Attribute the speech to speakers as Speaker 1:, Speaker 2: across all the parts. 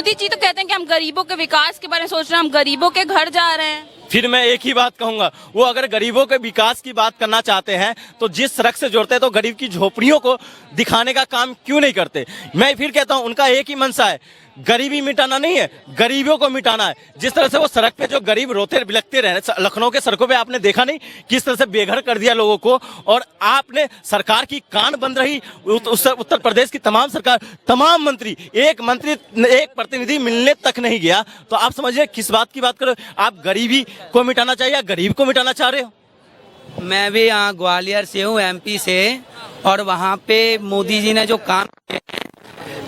Speaker 1: मोदी जी तो कहते हैं कि हम गरीबों के विकास के बारे में सोच रहे हैं, हम गरीबों के घर जा रहे हैं।
Speaker 2: फिर मैं एक ही बात कहूंगा, वो अगर गरीबों के विकास की बात करना चाहते हैं तो जिस सड़क से जोड़ते हैं तो गरीब की झोपड़ियों को दिखाने का काम क्यों नहीं करते। मैं फिर कहता हूं, उनका एक ही मंशा है, गरीबी मिटाना नहीं है, गरीबों को मिटाना है। जिस तरह से वो सड़क पे जो गरीब रोते बिलखते रहे, लखनऊ के सड़कों पे आपने देखा नहीं किस तरह से बेघर कर दिया लोगों को, और आपने सरकार की कान बंद रही, उत्तर प्रदेश की तमाम सरकार, तमाम मंत्री, एक प्रतिनिधि मिलने तक नहीं गया। तो आप समझिए किस बात की बात करो, आप गरीबी को मिटाना चाहिए या गरीब को मिटाना चाह रहे हो?
Speaker 3: मैं भी यहाँ ग्वालियर से हूँ, एमपी से, और वहाँ पे मोदी जी ने जो काम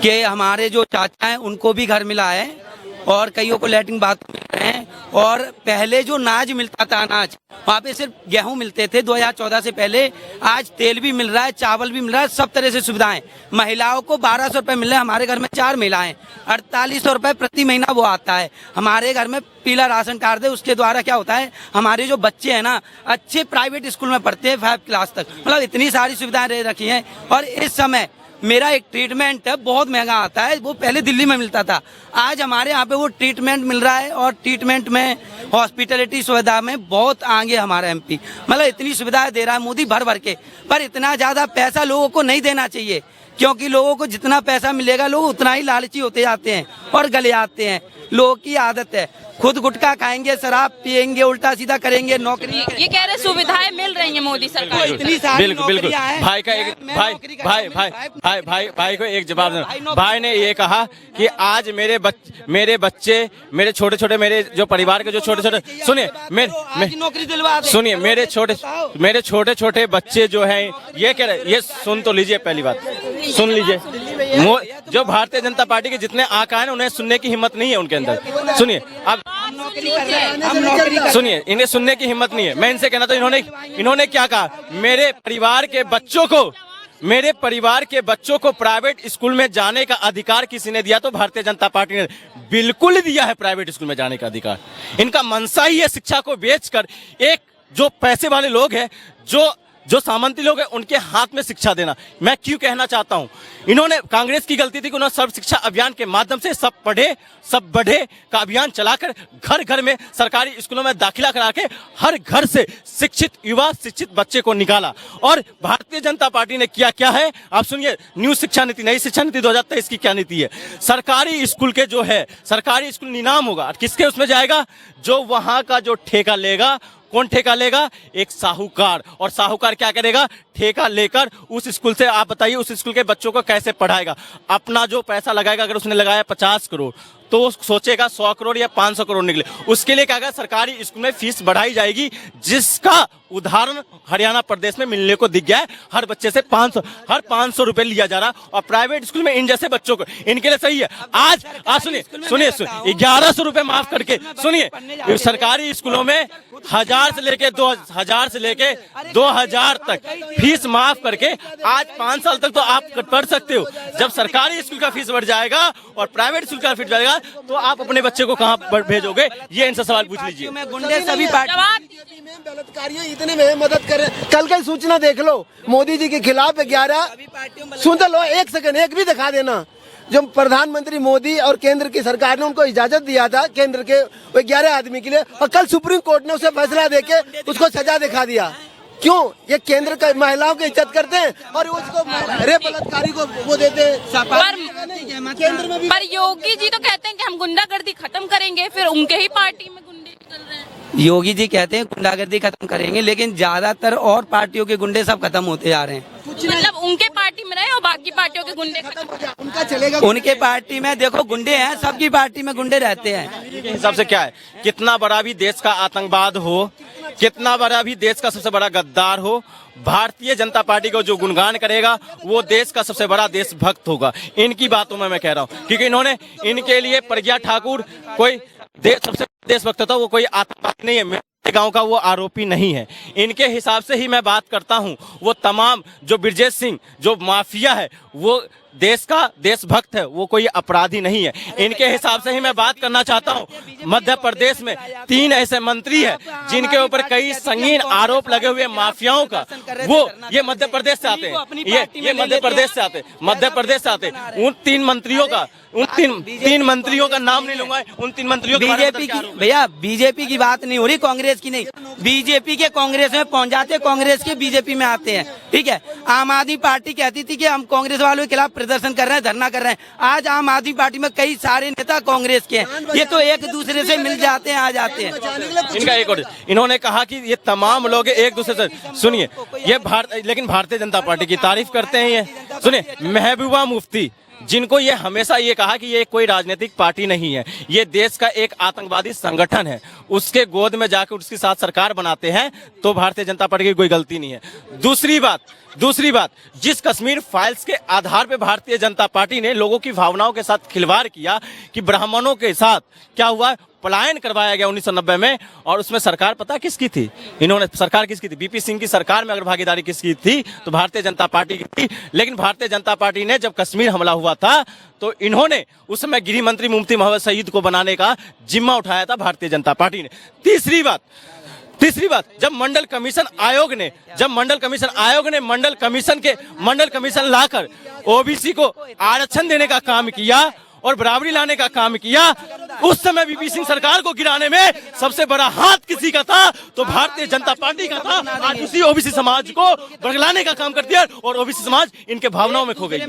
Speaker 3: कि हमारे जो चाचा हैं उनको भी घर मिला है और कईयों को लैट्रिन बाथरूम मिल रहे हैं। और पहले जो अनाज मिलता था, अनाज वहाँ पे सिर्फ गेहूं मिलते थे 2014 से पहले, आज तेल भी मिल रहा है, चावल भी मिल रहा है, सब तरह से सुविधाएं। महिलाओं को 1200 रुपए मिल रहे हैं, हमारे घर में 4 महिलाएं, 4800 रुपए प्रति महीना वो आता है। हमारे घर में पीला राशन कार्ड है, उसके द्वारा क्या होता है, हमारे जो बच्चे हैं ना अच्छे प्राइवेट स्कूल में पढ़ते हैं 5 क्लास तक, मतलब इतनी सारी सुविधाएं दे रखी है। और इस समय मेरा एक ट्रीटमेंट बहुत महंगा आता है, वो पहले दिल्ली में मिलता था, आज हमारे यहाँ पे वो ट्रीटमेंट मिल रहा है। और ट्रीटमेंट में हॉस्पिटलिटी सुविधा में बहुत आगे हमारा एमपी, मतलब इतनी सुविधाएं दे रहा है मोदी भर भर के। पर इतना ज्यादा पैसा लोगों को नहीं देना चाहिए, क्योंकि लोगों को जितना पैसा मिलेगा लोग उतना ही लालची होते जाते हैं और गले आते हैं। लोगों की आदत है, खुद गुटखा खाएंगे, शराब पियेंगे, उल्टा सीधा करेंगे, नौकरी।
Speaker 1: ये कह रहे सुविधाएं मिल रही हैं मोदी सरकार,
Speaker 3: इतनी सारी
Speaker 2: बिल्कुल भाई का एक भाई को एक जवाब देना। भाई ने ये कहा कि आज मेरे बच्चे, मेरे छोटे छोटे, मेरे जो परिवार के जो छोटे छोटे, सुनिए मेरे छोटे छोटे बच्चे जो हैं, ये कह रहे, ये सुन तो लीजिए, पहली बात सुन लीजिए, जो भारतीय जनता पार्टी के जितने आका हैं उन्हें सुनने की हिम्मत नहीं है उनके अंदर। सुनिए अब सुनिए, इन्हें सुनने की हिम्मत नहीं है। मैं इनसे कहना था, इन्होंने क्या कहा, मेरे परिवार के बच्चों को प्राइवेट स्कूल में जाने का अधिकार किसी ने दिया? तो भारतीय जनता पार्टी ने बिल्कुल दिया है प्राइवेट स्कूल में जाने का अधिकार। इनका मंशा ही है शिक्षा को बेचकर एक जो पैसे वाले लोग हैं, जो सामंती लोग हैं, उनके हाथ में शिक्षा देना। मैं क्यों कहना चाहता हूं, इन्होंने, कांग्रेस की गलती थी कि उन्होंने सर्व शिक्षा अभियान के माध्यम से सब पढ़े सब बढ़े का अभियान चलाकर घर घर में सरकारी स्कूलों में दाखिला करा के हर घर से शिक्षित युवा, शिक्षित बच्चे को निकाला। और भारतीय जनता पार्टी ने किया क्या है, आप सुनिए, न्यू शिक्षा नीति, नई शिक्षा नीति 2023 की क्या नीति है। सरकारी स्कूल के जो है, सरकारी स्कूल नीलाम होगा, किसके उसमें जाएगा, जो वहां का जो ठेका लेगा। कौन ठेका लेगा? एक साहूकार। और साहूकार क्या करेगा? ठेका लेकर उस स्कूल से, आप बताइए, उस स्कूल के बच्चों को कैसे पढ़ाएगा? अपना जो पैसा लगाएगा, अगर उसने लगाया 50 करोड़ तो वो सोचेगा 100 करोड़ या 500 करोड़ निकले। उसके लिए क्या करेगा? सरकारी स्कूल में फीस बढ़ाई जाएगी, जिसका उदाहरण हरियाणा प्रदेश में मिलने को दिख गया है। हर बच्चे से 500 रुपए लिया जा रहा, और प्राइवेट स्कूल में इन जैसे बच्चों को, इनके लिए सही है। आज सुनिए 1100 रुपए माफ करके, सुनिए, सरकारी स्कूलों में 1000 से लेके 2000 तक फीस माफ करके आज 5 साल तक तो आप पढ़ सकते हो। जब सरकारी स्कूल का फीस बढ़ जाएगा और प्राइवेट स्कूल का फीस जाएगा, तो आप अपने बच्चे को कहां भेजोगे? ये इनसे सवाल पूछ लीजिए।
Speaker 3: गुंडे सभी
Speaker 4: बलात्कारियों इतने में मदद करें। कल की सूचना देख लो, मोदी जी के खिलाफ 11, सुन तो लो, 1 सेकंड, एक भी दिखा देना। जो प्रधानमंत्री मोदी और केंद्र की सरकार ने उनको इजाजत दिया था, केंद्र के 11 आदमी के लिए, और कल सुप्रीम कोर्ट ने उसे फैसला देके उसको सजा दिखा दिया। क्यों? ये केंद्र का महिलाओं की इज्जत करते हैं और उसको रेप बलात्कारी को वो देते हैं।
Speaker 1: पर योगी जी तो कहते हैं कि हम गुंडागर्दी खत्म करेंगे, फिर उनके ही पार्टी में गुंडे निकल रहे हैं।
Speaker 3: योगी जी कहते हैं गुंडागर्दी खत्म करेंगे, लेकिन ज्यादातर और पार्टियों के गुंडे सब खत्म होते जा रहे हैं।
Speaker 1: मतलब उनके पार्टी में रहे और बाकी पार्टियों के गुंडे खत्म,
Speaker 4: उनका चलेगा।
Speaker 3: उनके पार्टी में देखो गुंडे हैं, सबकी पार्टी में गुंडे रहते हैं।
Speaker 2: के हिसाब से क्या है, कितना बड़ा भी देश का आतंकवाद हो, कितना बड़ा भी देश का सबसे बड़ा गद्दार हो, भारतीय जनता पार्टी को जो गुणगान करेगा वो देश का सबसे बड़ा देशभक्त होगा। इनकी बातों में मैं कह रहा हूँ, क्योंकि इन्होंने, इनके लिए प्रज्ञा ठाकुर कोई सबसे देशभक्त था, वो कोई आतंकवादी नहीं है, मेरे गांव का वो आरोपी नहीं है। इनके हिसाब से ही मैं बात करता हूं। वो तमाम जो ब्रजेश सिंह जो माफिया है, वो देश का देशभक्त है, वो कोई अपराधी नहीं है। इनके हिसाब से ही मैं बात करना चाहता हूं। मध्य प्रदेश में 3 ऐसे मंत्री हैं जिनके ऊपर कई संगीन आरोप लगे हुए माफियाओं का, वो ये मध्य प्रदेश से आते हैं, ये मध्य प्रदेश से आते, उन 3 मंत्रियों का उन तीन मंत्रियों का नाम नहीं लूंगा, उन 3 मंत्रियों के बारे में
Speaker 3: बीजेपी
Speaker 2: क्या
Speaker 3: की
Speaker 2: आरोप है?
Speaker 3: भैया बीजेपी की बात नहीं हो रही, कांग्रेस की नहीं। बीजेपी के कांग्रेस में पहुंच जाते, कांग्रेस के बीजेपी में आते हैं, ठीक है। आम आदमी पार्टी कहती थी कि हम कांग्रेस वालों के खिलाफ प्रदर्शन कर रहे हैं, धरना कर रहे हैं। आज आम आदमी पार्टी में कई सारे नेता कांग्रेस के हैं, ये तो एक दूसरे से मिल जाते हैं, आ जाते हैं।
Speaker 2: इनका एक और, इन्होंने कहा कि ये तमाम लोग एक दूसरे से, सुनिए, ये लेकिन भारतीय जनता पार्टी की तारीफ करते हैं। ये सुनिए, महबूबा मुफ्ती, जिनको ये हमेशा ये कहा कि ये कोई राजनीतिक पार्टी नहीं है, ये देश का एक आतंकवादी संगठन है, उसके गोद में जाकर उसके साथ सरकार बनाते हैं, तो भारतीय जनता पार्टी की कोई गलती नहीं है। दूसरी बात, जिस कश्मीर फाइल्स के आधार पे भारतीय जनता पार्टी ने लोगों की भावनाओं के साथ खिलवाड़ किया कि ब्राह्मणों के साथ क्या हुआ, पलायन करवाया गया 1990 में, और उसमें सरकार पता किसकी थी? सरकार किसकी थी? बीपी सिंह की सरकार में अगर भागीदारी किसकी थी तो भारतीय जनता पार्टी की थी। लेकिन भारतीय जनता पार्टी ने जब कश्मीर हमला हुआ था तो इन्होंने उस समय गृह मंत्री मुफ्ती मोहम्मद सईद को बनाने का जिम्मा उठाया था भारतीय जनता पार्टी ने। तीसरी बात, जब मंडल कमीशन आयोग ने मंडल कमीशन लाकर ओबीसी को आरक्षण देने का काम किया और बराबरी लाने का काम किया, उस समय बीपी सिंह सरकार को गिराने में सबसे बड़ा हाथ किसी का था? तो भारतीय जनता पार्टी का था। आज उसी ओबीसी समाज को बरगलाने का काम करती है और ओबीसी समाज इनके भावनाओं में खो गई।